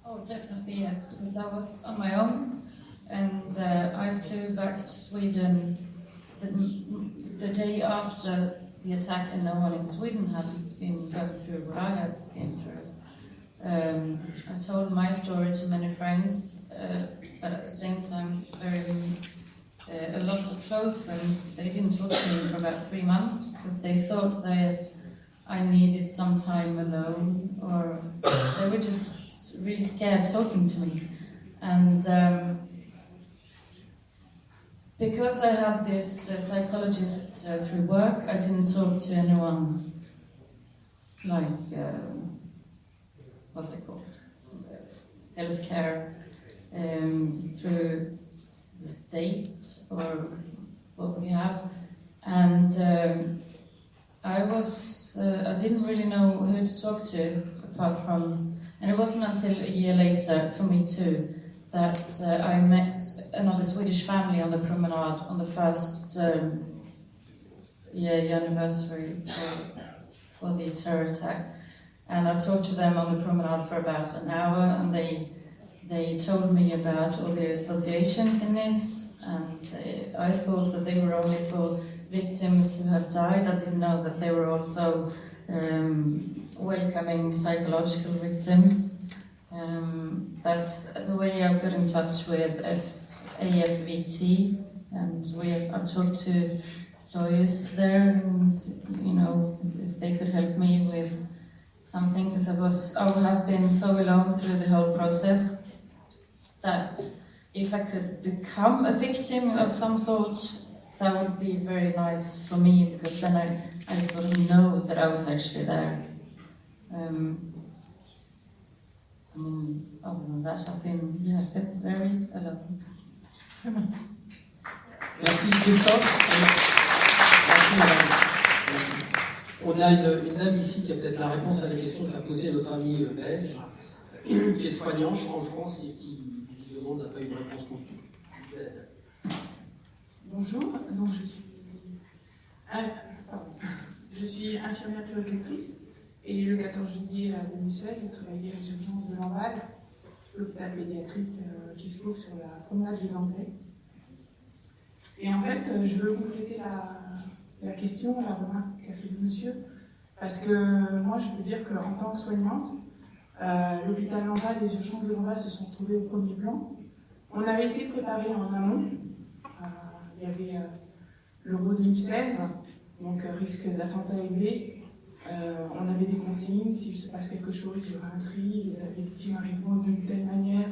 Oh, definitely yes, because I was on my own and I flew back to Sweden the day after the attack, and no one in Sweden had been going through what I had been through. I told my story to many friends, but at the same time, a lot of close friends, they didn't talk to me for about 3 months because they thought that I needed some time alone, or they were just really scared talking to me. And because I had this psychologist through work, I didn't talk to anyone like what's it called, healthcare through the state or what we have, and I didn't really know who to talk to apart from, and it wasn't until a year later for me too that I met another Swedish family on the promenade on the first anniversary for the terror attack, and I talked to them on the promenade for about an hour, and they told me about all the associations in this, and I thought that they were only for victims who have died. I didn't know that they were also welcoming psychological victims. That's the way I got in touch with AFVT, and I've talked to lawyers there, and if they could help me with something, because I have been so alone through the whole process that if I could become a victim of some sort, that would be very nice for me, because then I sort of know that I was actually there. Other than that, I've been very alone. Merci Christophe. Merci madame. Merci. On a une dame ici qui a peut-être la réponse à la question qu'a posée notre amie belge, qui est soignante en France et qui visiblement n'a pas eu de réponse non plus. Bonjour, donc je suis infirmière puéricultrice et le 14 juillet 2016, j'ai travaillé aux urgences de Lamballe, l'hôpital pédiatrique qui se trouve sur la promenade des Anglais. Et en fait, je veux compléter la question, la remarque qu'a fait le monsieur, parce que moi je peux dire qu'en tant que soignante, l'hôpital Lamballe, les urgences de Lamballe se sont retrouvées au premier plan. On avait été préparés en amont. Il y avait l'Euro 2016, donc risque d'attentat élevé. On avait des consignes, s'il se passe quelque chose, il y aura un tri, les victimes arriveront d'une telle manière.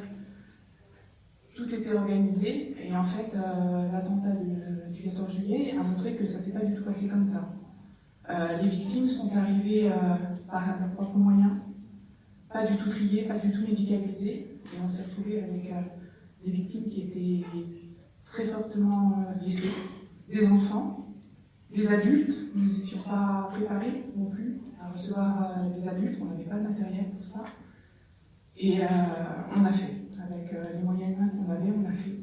Tout était organisé, et en fait, l'attentat du 14 juillet a montré que ça ne s'est pas du tout passé comme ça. Les victimes sont arrivées par leurs propres moyens, pas du tout triées, pas du tout médicalisées, et on s'est retrouvé avec des victimes qui étaient très fortement blessés, des enfants, des adultes. Nous n'étions pas préparés non plus à recevoir des adultes, on n'avait pas le matériel pour ça. Et on a fait, avec les moyens humains qu'on avait, on a fait.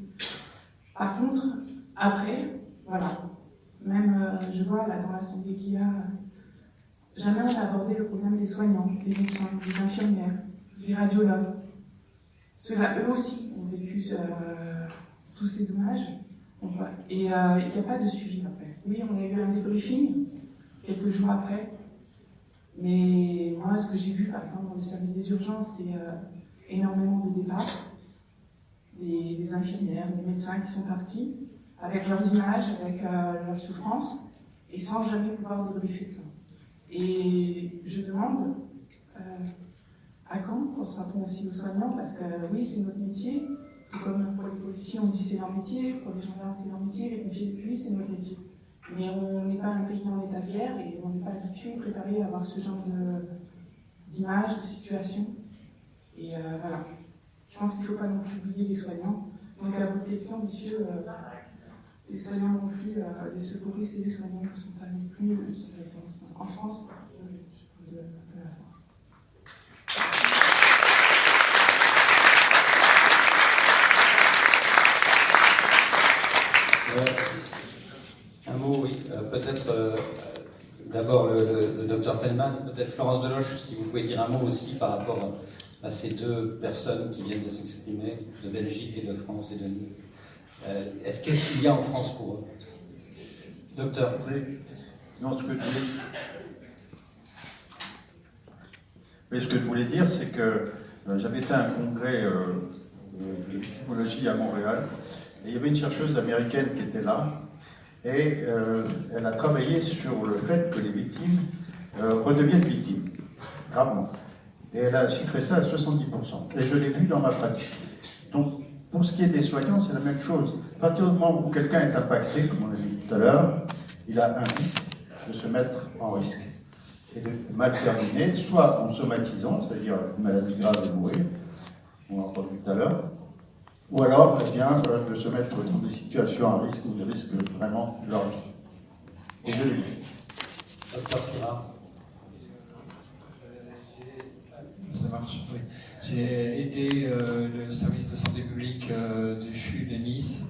Par contre, après, voilà, même je vois là dans l'assemblée qu'il y a, jamais on a abordé le problème des soignants, des médecins, des infirmières, des radiologues. Ceux-là, eux aussi, ont vécu tous ces dommages, et il n'y a pas de suivi après. Oui, on a eu un débriefing quelques jours après, mais moi, ce que j'ai vu, par exemple, dans le service des urgences, c'est énormément de départs, des infirmières, des médecins qui sont partis, avec leurs images, avec leurs souffrances, et sans jamais pouvoir débriefer de ça. Et je demande, à quand pensera-t-on aussi aux soignants, parce que oui, c'est notre métier. Tout comme pour les policiers, on dit c'est leur métier, pour les gendarmes c'est leur métier, les pompiers, oui c'est notre métier. Mais on n'est pas un pays en état de guerre et on n'est pas habitué, préparé à avoir ce genre d'images, de situations. Et voilà. Je pense qu'il ne faut pas non plus oublier les soignants. Donc à votre question, monsieur, les soignants non plus, les secouristes et les soignants ne sont pas non plus, je pense, en France, de la France. Un mot, oui. Peut-être d'abord le docteur Feldman, peut-être Florence Deloche, si vous pouvez dire un mot aussi par rapport à ces deux personnes qui viennent de s'exprimer, de Belgique et de France et de Nice. Qu'est-ce qu'il y a en France pour eux? Docteur. Non, ce que je voulais dire, c'est que j'avais été à un congrès de victimologie à Montréal, et il y avait une chercheuse américaine qui était là, et elle a travaillé sur le fait que les victimes redeviennent victimes, gravement. Et elle a chiffré ça à 70%. Et je l'ai vu dans ma pratique. Donc, pour ce qui est des soignants, c'est la même chose. À partir du moment où quelqu'un est impacté, comme on l'a dit tout à l'heure, il a un risque de se mettre en risque. et de mal terminer, soit en somatisant, c'est-à-dire une maladie grave et mourir, on en a parlé tout à l'heure, ou alors, eh bien, de se mettre dans des situations à risque ou des risques vraiment de leur vie. Et je l'ai vu. Docteur Pirard. Ça marche, oui. J'ai aidé le service de santé publique du CHU de Nice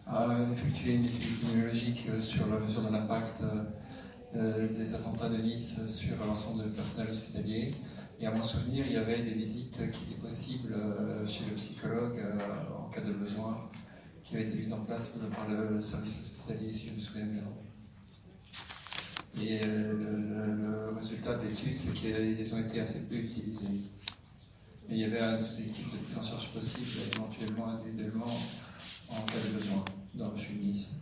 à effectuer une étude épidémiologique sur la mesure de l'impact des attentats de Nice sur l'ensemble du personnel hospitalier. Et à mon souvenir, il y avait des visites qui étaient possibles chez le psychologue en cas de besoin, qui avaient été mises en place par le service hospitalier, si je me souviens bien. Et le résultat de l'étude, c'est qu'ils ont été assez peu utilisés. Mais il y avait un dispositif de prise en charge possible, éventuellement, individuellement, en cas de besoin, dans le CHU de Nice,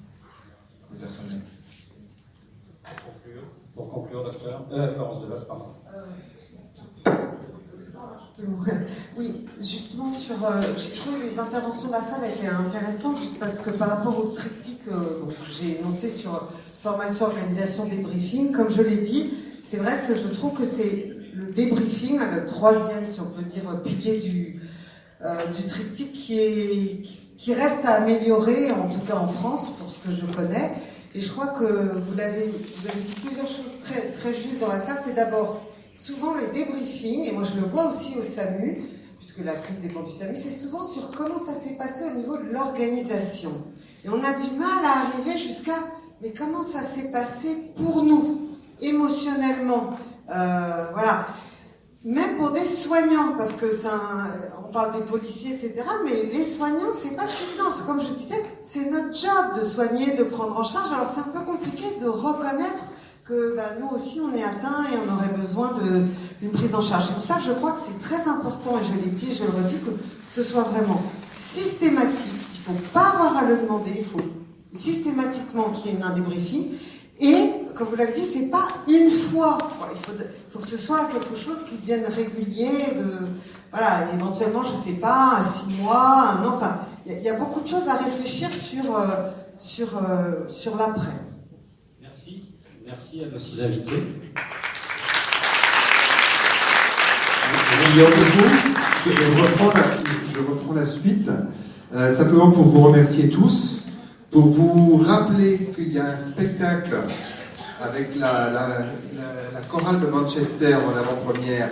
pour le personnel. Pour conclure, docteur. Florence Deloche, pardon. Oui, justement j'ai trouvé les interventions de la salle étaient intéressantes, juste parce que par rapport au triptyque que j'ai énoncé sur formation, organisation, débriefing, comme je l'ai dit, c'est vrai que je trouve que c'est le débriefing, le troisième, si on peut dire, pilier du triptyque qui reste à améliorer, en tout cas en France, pour ce que je connais. Et je crois que vous avez dit plusieurs choses très, très justes dans la salle. C'est d'abord souvent les débriefings, et moi je le vois aussi au SAMU, puisque la CUP dépend du SAMU, c'est souvent sur comment ça s'est passé au niveau de l'organisation. Et on a du mal à arriver jusqu'à, mais comment ça s'est passé pour nous, émotionnellement, voilà. Même pour des soignants, parce que on parle des policiers, etc., mais les soignants, c'est pas si évident, parce que comme je disais, c'est notre job de soigner, de prendre en charge, alors c'est un peu compliqué de reconnaître que nous aussi on est atteint et on aurait besoin d'une prise en charge. C'est pour ça que je crois que c'est très important, et je l'ai dit, je le redis, que ce soit vraiment systématique. Il ne faut pas avoir à le demander, il faut systématiquement qu'il y ait un débriefing. Et, comme vous l'avez dit, c'est pas une fois. Il faut que ce soit quelque chose qui devienne régulier, voilà, éventuellement, je sais pas, 6 mois, 1 an, enfin, il y a beaucoup de choses à réfléchir sur l'après. Merci à nos 6 invités. Je reprends la suite, simplement pour vous remercier tous, pour vous rappeler qu'il y a un spectacle avec la chorale de Manchester en avant-première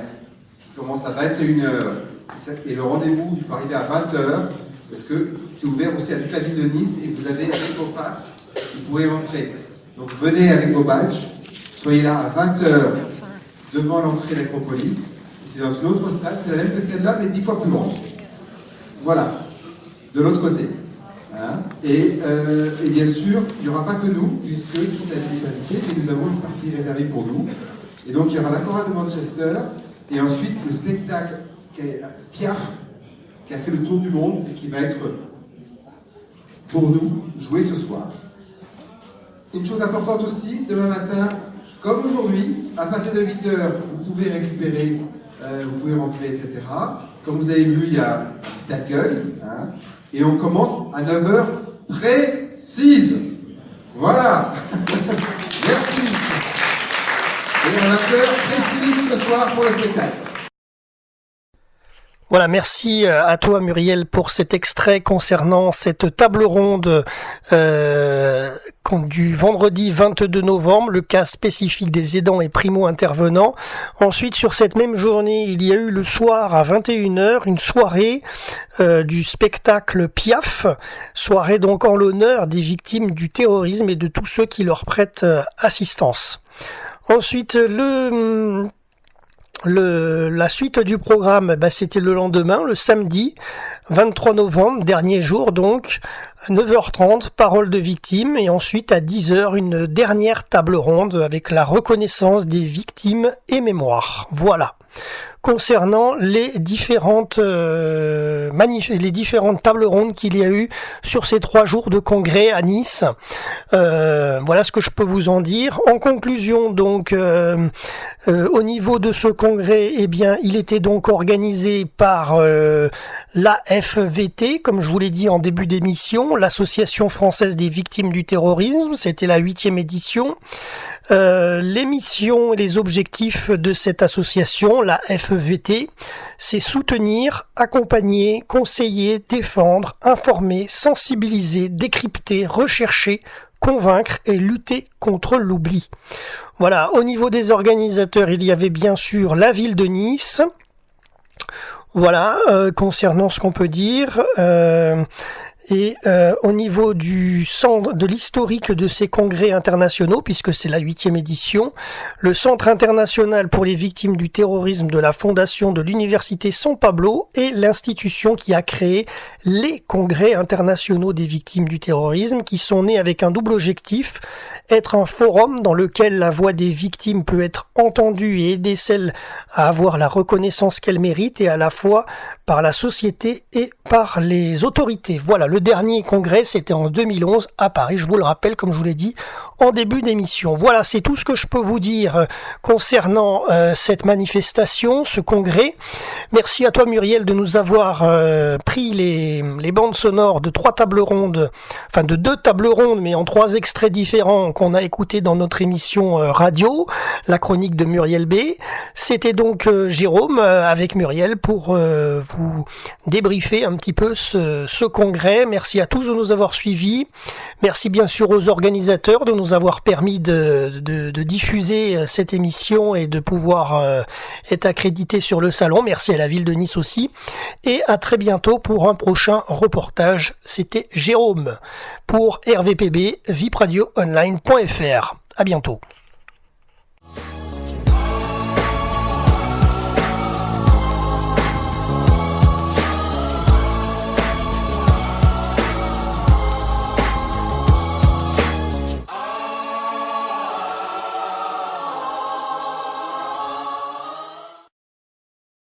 qui commence à 21h, et le rendez-vous, il faut arriver à 20h, parce que c'est ouvert aussi à toute la ville de Nice, et vous avez, avec vos passes, vous pourrez rentrer. Donc venez avec vos badges, soyez là à 20h devant l'entrée de l'Acropolis. C'est dans une autre salle, c'est la même que celle-là, mais 10 fois plus grande. Voilà, de l'autre côté. Hein, et bien sûr, il n'y aura pas que nous, puisque toute la ville est invitée, mais nous avons une partie réservée pour nous. Et donc il y aura la chorale de Manchester, et ensuite le spectacle Piaf, qui a fait le tour du monde, et qui va être pour nous joué ce soir. Une chose importante aussi, demain matin, comme aujourd'hui, à partir de 8h, vous pouvez récupérer, vous pouvez rentrer, etc. Comme vous avez vu, il y a un petit accueil, hein, et on commence à 9h précise. Voilà. Merci. Et à 20h précise ce soir pour le spectacle. Voilà, merci à toi Muriel pour cet extrait concernant cette table ronde du vendredi 22 novembre, le cas spécifique des aidants et primo-intervenants. Ensuite, sur cette même journée, il y a eu le soir à 21h une soirée du spectacle Piaf, soirée donc en l'honneur des victimes du terrorisme et de tous ceux qui leur prêtent assistance. Ensuite, la suite du programme, c'était le lendemain, le samedi 23 novembre, dernier jour donc, à 9h30, parole de victimes, et ensuite à 10h, une dernière table ronde avec la reconnaissance des victimes et mémoire. Voilà. Concernant les différentes tables rondes qu'il y a eu sur ces 3 jours de congrès à Nice. Voilà ce que je peux vous en dire. En conclusion, donc, Au niveau de ce congrès, eh bien, il était donc organisé par l'AFVT, comme je vous l'ai dit en début d'émission, l'Association française des victimes du terrorisme. C'était la 8e édition. Les missions et les objectifs de cette association, la FVT, c'est soutenir, accompagner, conseiller, défendre, informer, sensibiliser, décrypter, rechercher, convaincre et lutter contre l'oubli. Voilà, au niveau des organisateurs, il y avait bien sûr la ville de Nice. Voilà, concernant ce qu'on peut dire. Et au niveau du centre de l'historique de ces congrès internationaux, puisque c'est la 8e édition, le Centre international pour les victimes du terrorisme de la Fondation de l'Université San Pablo est l'institution qui a créé les congrès internationaux des victimes du terrorisme, qui sont nés avec un double objectif: être un forum dans lequel la voix des victimes peut être entendue et aider celles à avoir la reconnaissance qu'elles méritent, et à la fois par la société et par les autorités. Voilà, le dernier congrès, c'était en 2011 à Paris, je vous le rappelle, comme je vous l'ai dit en début d'émission. Voilà, c'est tout ce que je peux vous dire concernant cette manifestation, ce congrès. Merci à toi, Muriel, de nous avoir pris les bandes sonores de 3 tables rondes, enfin de 2 tables rondes, mais en 3 extraits différents qu'on a écoutés dans notre émission radio, la chronique de Muriel B. C'était donc Jérôme avec Muriel pour vous débriefer un petit peu ce congrès. Merci à tous de nous avoir suivis. Merci bien sûr aux organisateurs de nous avoir permis de diffuser cette émission et de pouvoir être accrédité sur le salon. Merci à la ville de Nice aussi. Et à très bientôt pour un prochain reportage. C'était Jérôme pour RVPB, vipradioonline.fr. À bientôt.